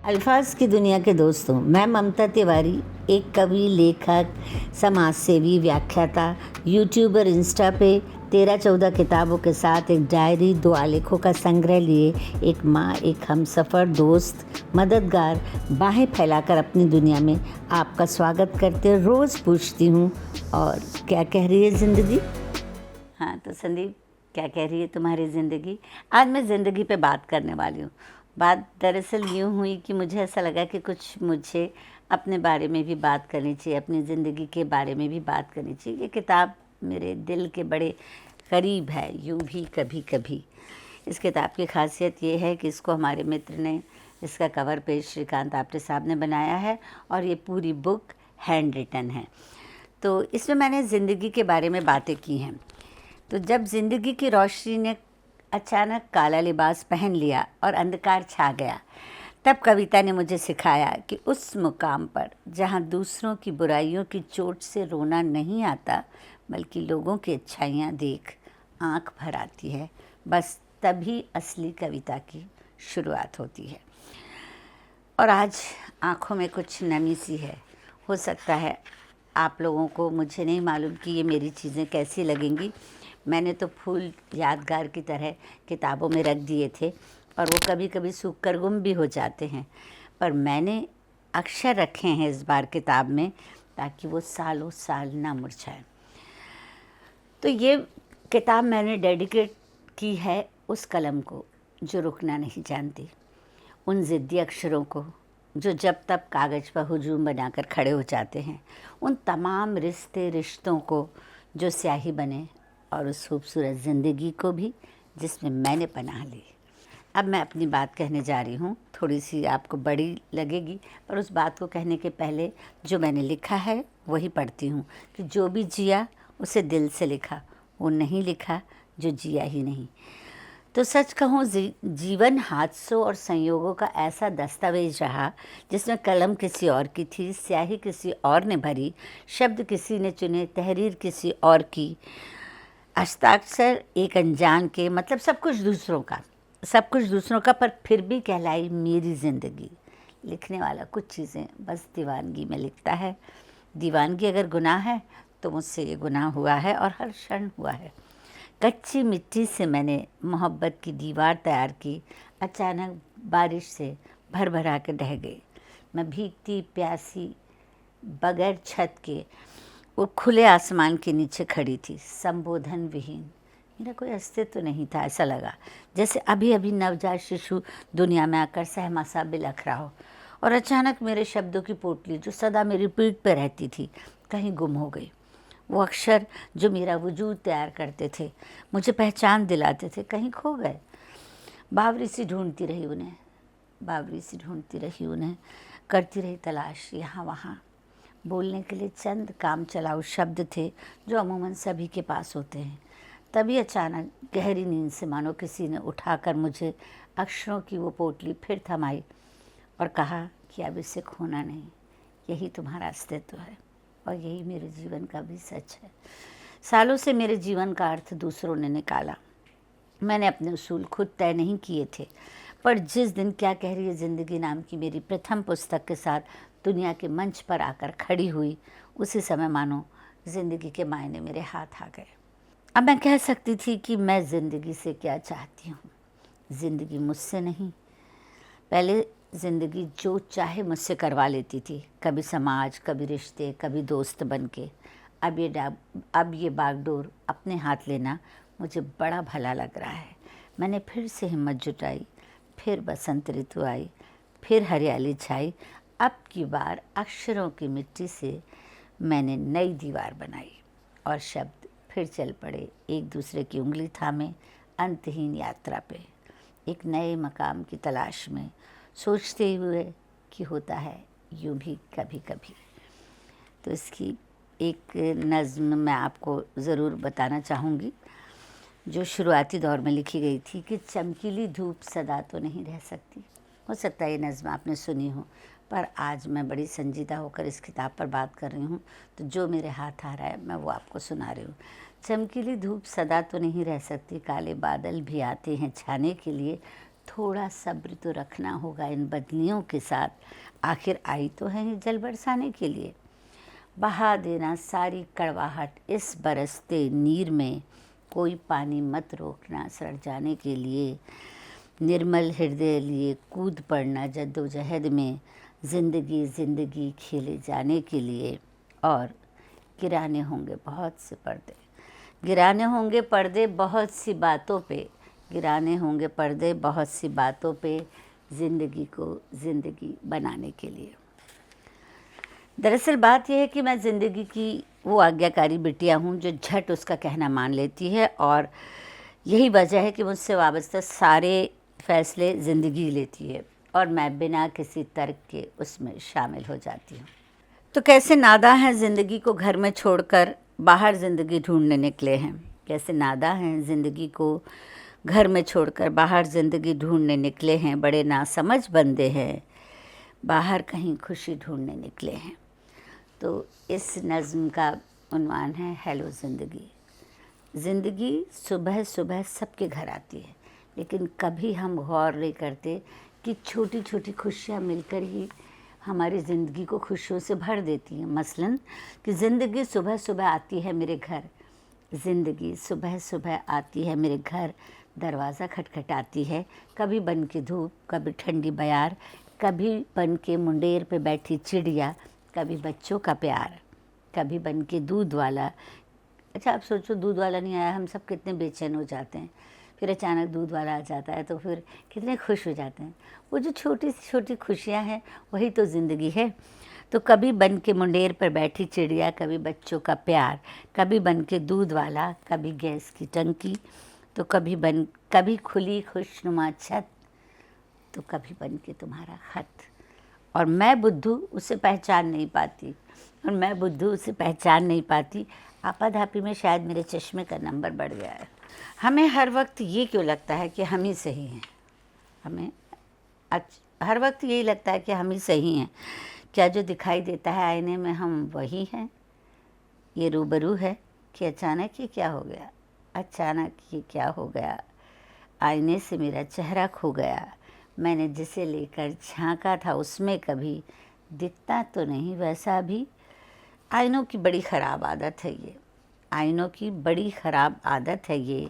अल्फाज की दुनिया के दोस्तों, मैं ममता तिवारी, एक कवि, लेखक, समाज सेवी, व्याख्याता, यूट्यूबर, इंस्टा पे 13-14 किताबों के साथ एक डायरी, 2 आलेखों का संग्रह लिए एक माँ, एक हमसफ़र, दोस्त, मददगार, बाहें फैलाकर अपनी दुनिया में आपका स्वागत करते रोज़ पूछती हूँ, और क्या कह रही है ज़िंदगी। हाँ तो संदीप, क्या कह रही है तुम्हारी ज़िंदगी। आज मैं ज़िंदगी पे बात करने वाली हूँ। बात दरअसल यूँ हुई कि मुझे ऐसा लगा कि कुछ मुझे अपने बारे में भी बात करनी चाहिए, अपनी ज़िंदगी के बारे में भी बात करनी चाहिए। ये किताब मेरे दिल के बड़े करीब है, यूँ भी कभी कभी। इस किताब की खासियत ये है कि इसको हमारे मित्र ने, इसका कवर पेज श्रीकांत आप्टे साहब ने बनाया है और ये पूरी बुक हैंड रिटन है। तो इसमें मैंने ज़िंदगी के बारे में बातें की हैं। तो जब ज़िंदगी की रोशनी ने अचानक काला लिबास पहन लिया और अंधकार छा गया, तब कविता ने मुझे सिखाया कि उस मुकाम पर जहाँ दूसरों की बुराइयों की चोट से रोना नहीं आता, बल्कि लोगों की अच्छाइयाँ देख आँख भर आती है, बस तभी असली कविता की शुरुआत होती है। और आज आँखों में कुछ नमी सी है। हो सकता है आप लोगों को, मुझे नहीं मालूम कि ये मेरी चीज़ें कैसी लगेंगी। मैंने तो फूल यादगार की तरह किताबों में रख दिए थे और वो कभी कभी सूख कर गुम भी हो जाते हैं, पर मैंने अक्षर रखे हैं इस बार किताब में ताकि वो सालों साल ना मुरझाए। तो ये किताब मैंने डेडिकेट की है उस कलम को जो रुकना नहीं जानती, उन ज़िद्दी अक्षरों को जो जब तब कागज़ पर हुजूम बनाकर खड़े हो जाते हैं, उन तमाम रिश्तों को जो स्याही बने, और उस खूबसूरत ज़िंदगी को भी जिसमें मैंने पनाह ली। अब मैं अपनी बात कहने जा रही हूँ, थोड़ी सी आपको बड़ी लगेगी, पर उस बात को कहने के पहले जो मैंने लिखा है वही पढ़ती हूँ कि जो भी जिया उसे दिल से लिखा, वो नहीं लिखा जो जिया ही नहीं। तो सच कहूँ, जीवन हादसों और संयोगों का ऐसा दस्तावेज रहा जिसमें कलम किसी और की थी, स्याही किसी और ने भरी, शब्द किसी ने चुने, तहरीर किसी और की, हस्ताक्षर एक अनजान के, मतलब सब कुछ दूसरों का, पर फिर भी कहलाई मेरी ज़िंदगी। लिखने वाला कुछ चीज़ें बस दीवानगी में लिखता है। दीवानगी अगर गुनाह है तो मुझसे ये गुनाह हुआ है और हर क्षण हुआ है। कच्ची मिट्टी से मैंने मोहब्बत की दीवार तैयार की, अचानक बारिश से भर भरा के ढह गई। मैं भीगती प्यासी बगैर छत के वो खुले आसमान के नीचे खड़ी थी, संबोधन विहीन। मेरा कोई अस्तित्व नहीं था। ऐसा लगा जैसे अभी अभी नवजात शिशु दुनिया में आकर सहमा सा बिलख रहा हो, और अचानक मेरे शब्दों की पोटली जो सदा मेरी पीठ पर रहती थी कहीं गुम हो गई। वो अक्षर जो मेरा वजूद तैयार करते थे, मुझे पहचान दिलाते थे, कहीं खो गए। बावरी सी ढूंढती रही उन्हें, करती रही तलाश यहाँ वहाँ। बोलने के लिए चंद काम चलाऊ शब्द थे जो अमूमन सभी के पास होते हैं। तभी अचानक गहरी नींद से मानो किसी ने उठाकर मुझे अक्षरों की वो पोटली फिर थमाई और कहा कि अब इसे खोना नहीं, यही तुम्हारा अस्तित्व है और यही मेरे जीवन का भी सच है। सालों से मेरे जीवन का अर्थ दूसरों ने निकाला, मैंने अपने उसूल खुद तय नहीं किए थे, पर जिस दिन क्या कह रही है ज़िंदगी नाम की मेरी प्रथम पुस्तक के साथ दुनिया के मंच पर आकर खड़ी हुई, उसी समय मानो ज़िंदगी के मायने मेरे हाथ आ गए। अब मैं कह सकती थी कि मैं ज़िंदगी से क्या चाहती हूँ। ज़िंदगी मुझसे नहीं, पहले ज़िंदगी जो चाहे मुझसे करवा लेती थी, कभी समाज, कभी रिश्ते, कभी दोस्त बन के। अब ये बागडोर अपने हाथ लेना मुझे बड़ा भला लग रहा है। मैंने फिर से हिम्मत जुटाई, फिर बसंत ऋतु आई, फिर हरियाली छाई। अब की बार अक्षरों की मिट्टी से मैंने नई दीवार बनाई और शब्द फिर चल पड़े एक दूसरे की उंगली थामे अंतहीन यात्रा पे, एक नए मकाम की तलाश में, सोचते हुए कि होता है यूँ भी कभी कभी। तो इसकी एक नज़्म मैं आपको ज़रूर बताना चाहूँगी जो शुरुआती दौर में लिखी गई थी कि चमकीली धूप सदा तो नहीं रह सकती। हो सकता है ये नज़्म आपने सुनी हो, पर आज मैं बड़ी संजीदा होकर इस किताब पर बात कर रही हूँ, तो जो मेरे हाथ आ रहा है मैं वो आपको सुना रही हूँ। चमकीली धूप सदा तो नहीं रह सकती, काले बादल भी आते हैं छाने के लिए, थोड़ा सब्र तो रखना होगा इन बदलियों के साथ, आखिर आई तो है ही जल बरसाने के लिए। बहा देना सारी कड़वाहट इस बरसते नीर में, कोई पानी मत रोकना सड़ जाने के लिए। निर्मल हृदय लिए कूद पड़ना जद्दोजहद में, ज़िंदगी ज़िंदगी खेले जाने के लिए। और गिराने होंगे बहुत से पर्दे, गिराने होंगे पर्दे बहुत सी बातों पे, गिराने होंगे पर्दे बहुत सी बातों पे, ज़िंदगी को ज़िंदगी बनाने के लिए। दरअसल बात यह है कि मैं ज़िंदगी की वो आज्ञाकारी बिटिया हूँ जो झट उसका कहना मान लेती है, और यही वजह है कि मुझसे वाबस्ता सारे फैसले ज़िंदगी लेती है और मैं बिना किसी तर्क के उसमें शामिल हो जाती हूँ। तो कैसे नादा हैं ज़िंदगी को घर में छोड़कर बाहर ज़िंदगी ढूंढने निकले हैं, कैसे नादा हैं ज़िंदगी को घर में छोड़कर बाहर ज़िंदगी ढूंढने निकले हैं। बड़े नासमझ बंदे हैं, बाहर कहीं खुशी ढूंढने निकले हैं। तो इस नज़्म का उन्वान है हेलो ज़िंदगी। ज़िंदगी सुबह सुबह सबके घर आती है, लेकिन कभी हम गौर नहीं करते कि छोटी छोटी खुशियाँ मिलकर ही हमारी ज़िंदगी को खुशियों से भर देती हैं। मसलन कि ज़िंदगी सुबह सुबह आती है मेरे घर, ज़िंदगी सुबह सुबह आती है मेरे घर, दरवाज़ा खटखटाती है, कभी बन के धूप, कभी ठंडी बयार, कभी बन के मुंडेर पे बैठी चिड़िया, कभी बच्चों का प्यार, कभी बन के दूध वाला। अच्छा, आप सोचो दूध वाला नहीं आया, हम सब कितने बेचैन हो जाते हैं, फिर अचानक दूध वाला आ जाता है तो फिर कितने खुश हो जाते हैं। वो जो छोटी सी छोटी खुशियाँ हैं वही तो ज़िंदगी है। तो कभी बन के मुंडेर पर बैठी चिड़िया, कभी बच्चों का प्यार, कभी बन के दूध वाला, कभी गैस की टंकी, तो कभी खुली खुशनुमा छत, तो कभी बन के तुम्हारा खत। और मैं बुद्धू उसे पहचान नहीं पाती, और मैं बुद्धू उसे पहचान नहीं पाती। आपाधापी में शायद मेरे चश्मे का नंबर बढ़ गया है। हमें हर वक्त ये क्यों लगता है कि हम ही सही हैं? हमें हर वक्त यही लगता है कि हम ही सही हैं। क्या जो दिखाई देता है आईने में हम वही हैं? ये रूबरू है कि अचानक ये क्या हो गया? अचानक ये क्या हो गया? आईने से मेरा चेहरा खो गया। मैंने जिसे लेकर झांका था उसमें कभी दिखता तो नहीं वैसा भी। आईनों की बड़ी ख़राब आदत है ये, आईनों की बड़ी ख़राब आदत है ये।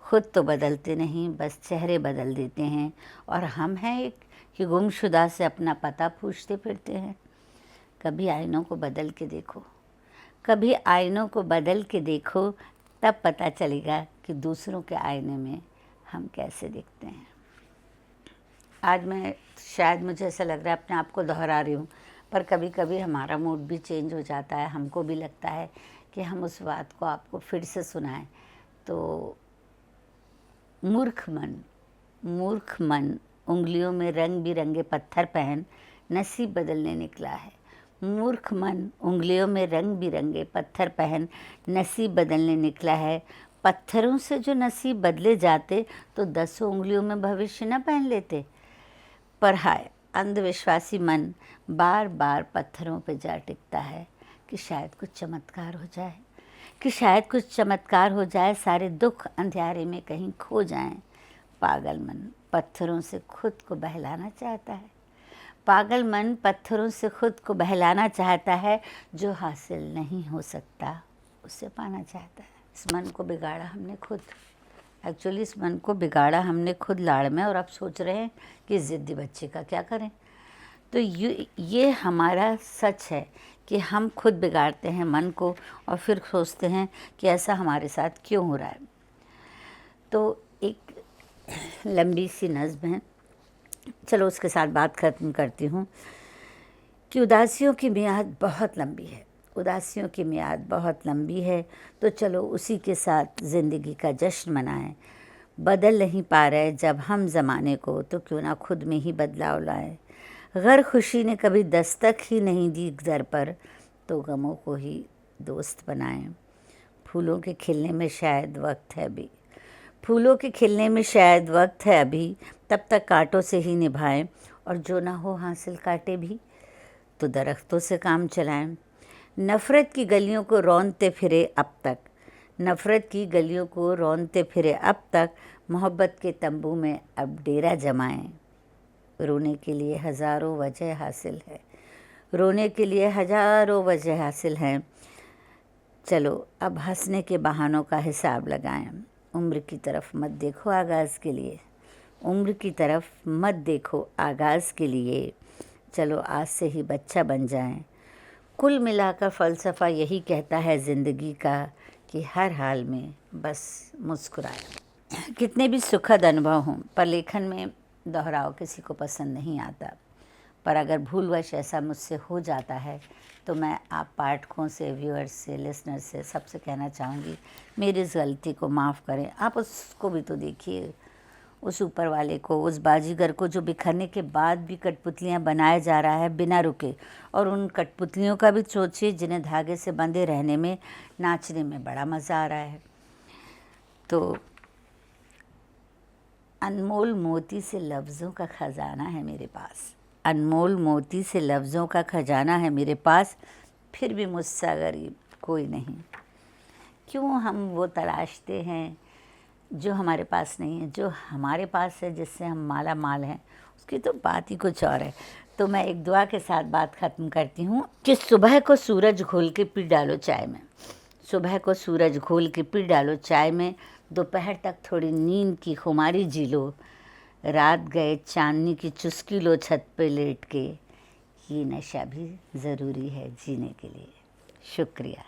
ख़ुद तो बदलते नहीं, बस चेहरे बदल देते हैं। और हम हैं एक कि गुमशुदा से अपना पता पूछते फिरते हैं। कभी आईनों को बदल के देखो, कभी आईनों को बदल के देखो, तब पता चलेगा कि दूसरों के आईने में हम कैसे दिखते हैं। आज मैं शायद मुझे ऐसा लग रहा है अपने आप को दोहरा रही हूँ, पर कभी कभी हमारा मूड भी चेंज हो जाता है। हमको भी लगता है कि हम उस बात को आपको फिर से सुनाएं। तो मूर्ख मन उंगलियों में रंग बिरंगे पत्थर पहन नसीब बदलने निकला है। मूर्ख मन उंगलियों में रंग बिरंगे पत्थर पहन नसीब बदलने निकला है। पत्थरों से जो नसीब बदले जाते तो 10 उंगलियों में भविष्य न पहन लेते। पर हाय, अंधविश्वासी मन बार बार पत्थरों पे जा टिकता है कि शायद कुछ चमत्कार हो जाए, कि शायद कुछ चमत्कार हो जाए, सारे दुख अंधेरे में कहीं खो जाएं। पागल मन पत्थरों से खुद को बहलाना चाहता है। पागल मन पत्थरों से खुद को बहलाना चाहता है। जो हासिल नहीं हो सकता उसे पाना चाहता है। इस मन को बिगाड़ा हमने खुद। एक्चुअली इस मन को बिगाड़ा हमने खुद लाड़ में, और अब सोच रहे हैं कि ज़िद्दी बच्चे का क्या करें। तो ये हमारा सच है कि हम खुद बिगाड़ते हैं मन को और फिर सोचते हैं कि ऐसा हमारे साथ क्यों हो रहा है। तो एक लंबी सी नज़्म है, चलो उसके साथ बात ख़त्म करती हूँ कि उदासियों की मियाद बहुत लंबी है, उदासियों की मियाद बहुत लंबी है। तो चलो उसी के साथ ज़िंदगी का जश्न मनाएं। बदल नहीं पा रहे जब हम ज़माने को, तो क्यों ना खुद में ही बदलाव लाएं। गर खुशी ने कभी दस्तक ही नहीं दी दर पर, तो गमों को ही दोस्त बनाएं। फूलों के खिलने में शायद वक्त है अभी, फूलों के खिलने में शायद वक्त है अभी, तब तक कांटों से ही निभाएं। और जो ना हो हासिल कांटे भी, तो दरख्तों से काम चलाएं। नफ़रत की गलियों को रौंदते फिरे अब तक, नफ़रत की गलियों को रौंदते फिरे अब तक, मोहब्बत के तंबू में अब डेरा जमाएं। रोने के लिए हज़ारों वजह हासिल है, रोने के लिए हज़ारों वजह हासिल हैं। चलो अब हंसने के बहानों का हिसाब लगाएं। उम्र की तरफ मत देखो आगाज़ के लिए, उम्र की तरफ मत देखो आगाज़ के लिए। चलो आज से ही बच्चा बन जाएं। कुल मिलाकर फ़लसफ़ा यही कहता है ज़िंदगी का कि हर हाल में बस मुस्कुराएं। कितने भी सुखद अनुभव हों, पर लेखन में दोहराव किसी को पसंद नहीं आता। पर अगर भूलवश ऐसा मुझसे हो जाता है तो मैं आप पाठकों से, व्यूअर्स से, लिसनर से, सबसे कहना चाहूँगी मेरी इस गलती को माफ़ करें। आप उसको भी तो देखिए, उस ऊपर वाले को, उस बाजीगर को जो बिखरने के बाद भी कठपुतलियाँ बनाया जा रहा है बिना रुके। और उन कठपुतलियों का भी सोचिए जिन्हें धागे से बंधे रहने में, नाचने में बड़ा मज़ा आ रहा है। तो अनमोल मोती से लफ्ज़ों का ख़जाना है मेरे पास, अनमोल मोती से लफ्ज़ों का खजाना है मेरे पास, फिर भी मुझसे गरीब कोई नहीं। क्यों हम वो तलाशते हैं जो हमारे पास नहीं है, जो हमारे पास है, जिससे हम माला माल हैं, उसकी तो बात ही कुछ और है। तो मैं एक दुआ के साथ बात ख़त्म करती हूँ कि सुबह को सूरज घोल के पी डालो चाय में, सुबह को सूरज घोल के पी डालो चाय में, दोपहर तक थोड़ी नींद की खुमारी जी लो, रात गए चांदनी की चुस्की लो छत पे लेट के। ये नशा भी ज़रूरी है जीने के लिए। शुक्रिया।